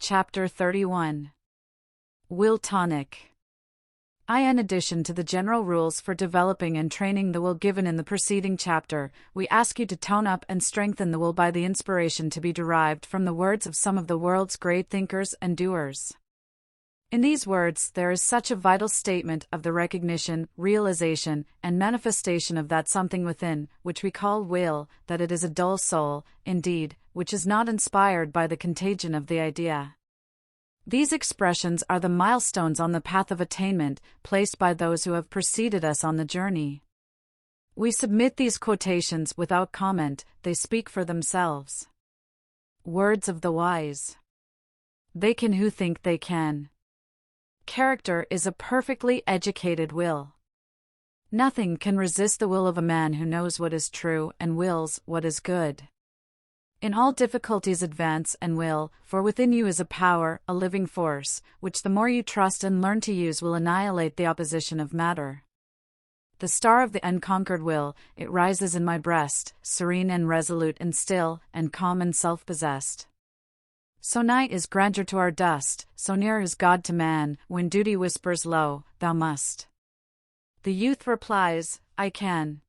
Chapter 31. Will Tonic. In addition to the general rules for developing and training the will given in the preceding chapter, we ask you to tone up and strengthen the will by the inspiration to be derived from the words of some of the world's great thinkers and doers. In these words, there is such a vital statement of the recognition, realization, and manifestation of that something within, which we call will, that it is a dull soul, indeed, which is not inspired by the contagion of the idea. These expressions are the milestones on the path of attainment, placed by those who have preceded us on the journey. We submit these quotations without comment, they speak for themselves. Words of the wise. They can who think they can. Character is a perfectly educated will. Nothing can resist the will of a man who knows what is true and wills what is good. In all difficulties advance and will, for within you is a power, a living force, which the more you trust and learn to use will annihilate the opposition of matter. The star of the unconquered will, it rises in my breast, serene and resolute and still, and calm and self-possessed. So nigh is grandeur to our dust, so near is God to man, when duty whispers low, thou must. The youth replies, I can.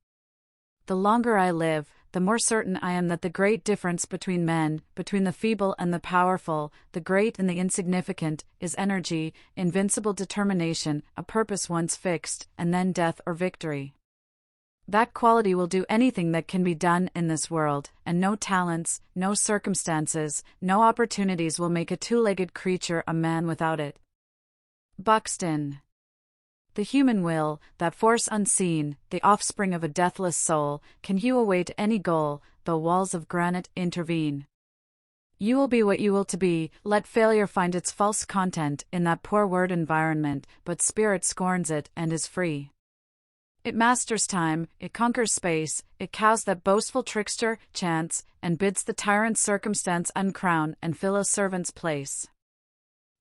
The longer I live, the more certain I am that the great difference between men, between the feeble and the powerful, the great and the insignificant, is energy, invincible determination, a purpose once fixed, and then death or victory. That quality will do anything that can be done in this world, and no talents, no circumstances, no opportunities will make a two-legged creature a man without it. Buxton. The human will, that force unseen, the offspring of a deathless soul, can hew a way to any goal, though walls of granite intervene. You will be what you will to be, let failure find its false content in that poor word environment, but spirit scorns it and is free. It masters time, it conquers space, it cows that boastful trickster, chance, and bids the tyrant circumstance uncrown and fill a servant's place.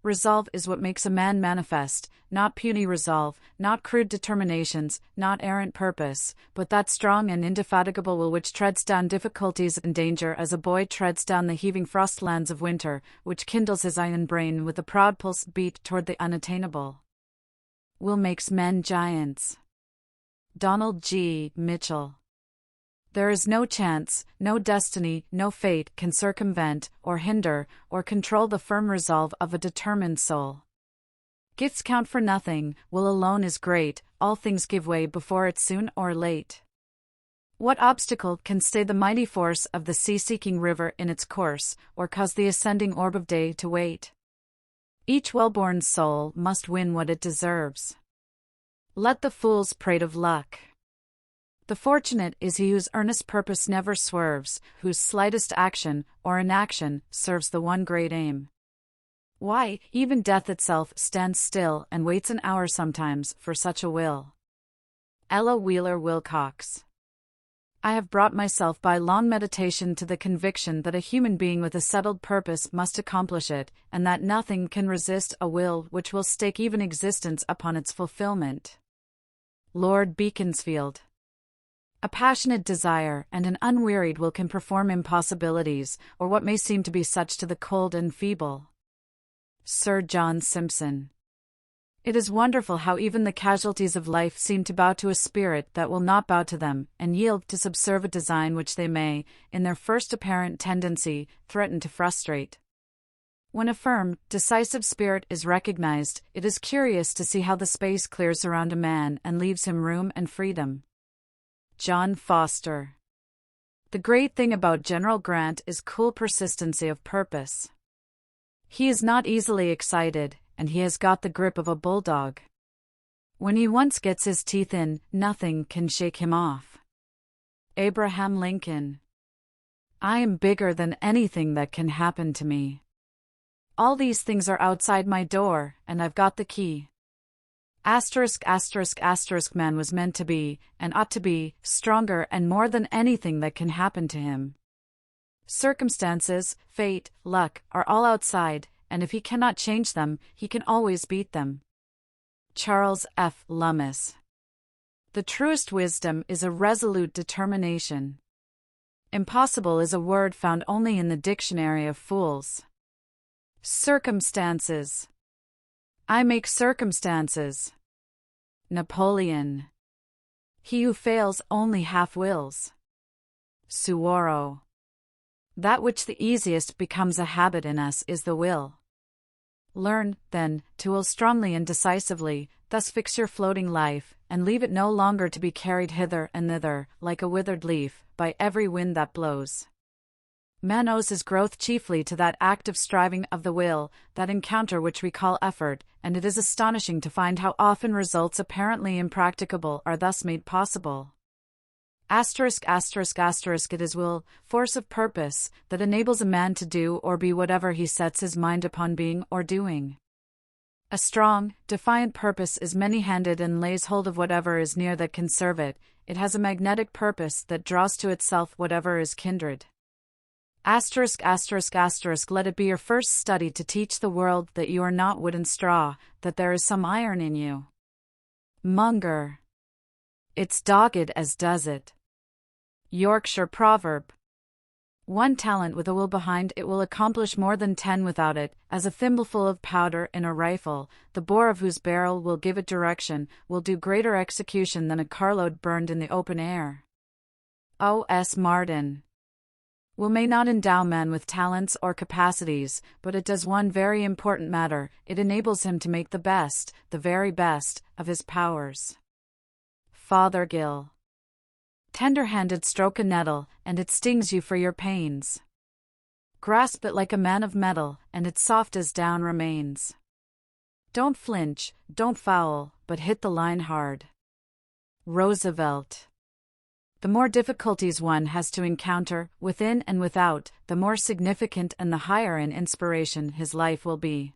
Resolve is what makes a man manifest, not puny resolve, not crude determinations, not errant purpose, but that strong and indefatigable will which treads down difficulties and danger as a boy treads down the heaving frostlands of winter, which kindles his iron brain with a proud pulse beat toward the unattainable. Will makes men giants. Donald G. Mitchell. There is no chance, no destiny, no fate can circumvent, or hinder, or control the firm resolve of a determined soul. Gifts count for nothing, will alone is great, all things give way before it soon or late. What obstacle can stay the mighty force of the sea-seeking river in its course, or cause the ascending orb of day to wait? Each well-born soul must win what it deserves. Let the fools prate of luck. The fortunate is he whose earnest purpose never swerves, whose slightest action, or inaction, serves the one great aim. Why, even death itself stands still and waits an hour sometimes for such a will. Ella Wheeler Wilcox. I have brought myself by long meditation to the conviction that a human being with a settled purpose must accomplish it, and that nothing can resist a will which will stake even existence upon its fulfillment. Lord Beaconsfield. A passionate desire and an unwearied will can perform impossibilities, or what may seem to be such to the cold and feeble. Sir John Simpson. It is wonderful how even the casualties of life seem to bow to a spirit that will not bow to them, and yield to subserve a design which they may, in their first apparent tendency, threaten to frustrate. When a firm, decisive spirit is recognized, it is curious to see how the space clears around a man and leaves him room and freedom. John Foster. The great thing about General Grant is cool persistency of purpose. He is not easily excited, and he has got the grip of a bulldog. When he once gets his teeth in, nothing can shake him off. Abraham Lincoln. I am bigger than anything that can happen to me. All these things are outside my door, and I've got the key. Man was meant to be, and ought to be, stronger and more than anything that can happen to him. Circumstances, fate, luck, are all outside, and if he cannot change them, he can always beat them. Charles F. Lummis. The truest wisdom is a resolute determination. Impossible is a word found only in the dictionary of fools. Circumstances. I make circumstances. Napoleon. He who fails only half wills. Suwarrow. That which the easiest becomes a habit in us is the will. Learn, then, to will strongly and decisively, thus fix your floating life, and leave it no longer to be carried hither and thither, like a withered leaf, by every wind that blows. Man owes his growth chiefly to that active striving of the will, that encounter which we call effort, and it is astonishing to find how often results apparently impracticable are thus made possible. It is will, force of purpose, that enables a man to do or be whatever he sets his mind upon being or doing. A strong, defiant purpose is many-handed and lays hold of whatever is near that can serve it. It has a magnetic purpose that draws to itself whatever is kindred. Let it be your first study to teach the world that you are not wood and straw, that there is some iron in you. Munger. It's dogged as does it. Yorkshire proverb. 1 talent with a will behind it will accomplish more than 10 without it, as a thimbleful of powder in a rifle, the bore of whose barrel will give it direction, will do greater execution than a carload burned in the open air. O. S. Martin. Will may not endow man with talents or capacities, but it does one very important matter: it enables him to make the best, the very best, of his powers. Fothergill. Tender-handed stroke a nettle, and it stings you for your pains. Grasp it like a man of metal, and it's soft as down remains. Don't flinch, don't foul, but hit the line hard. Roosevelt. The more difficulties one has to encounter, within and without, the more significant and the higher in inspiration his life will be.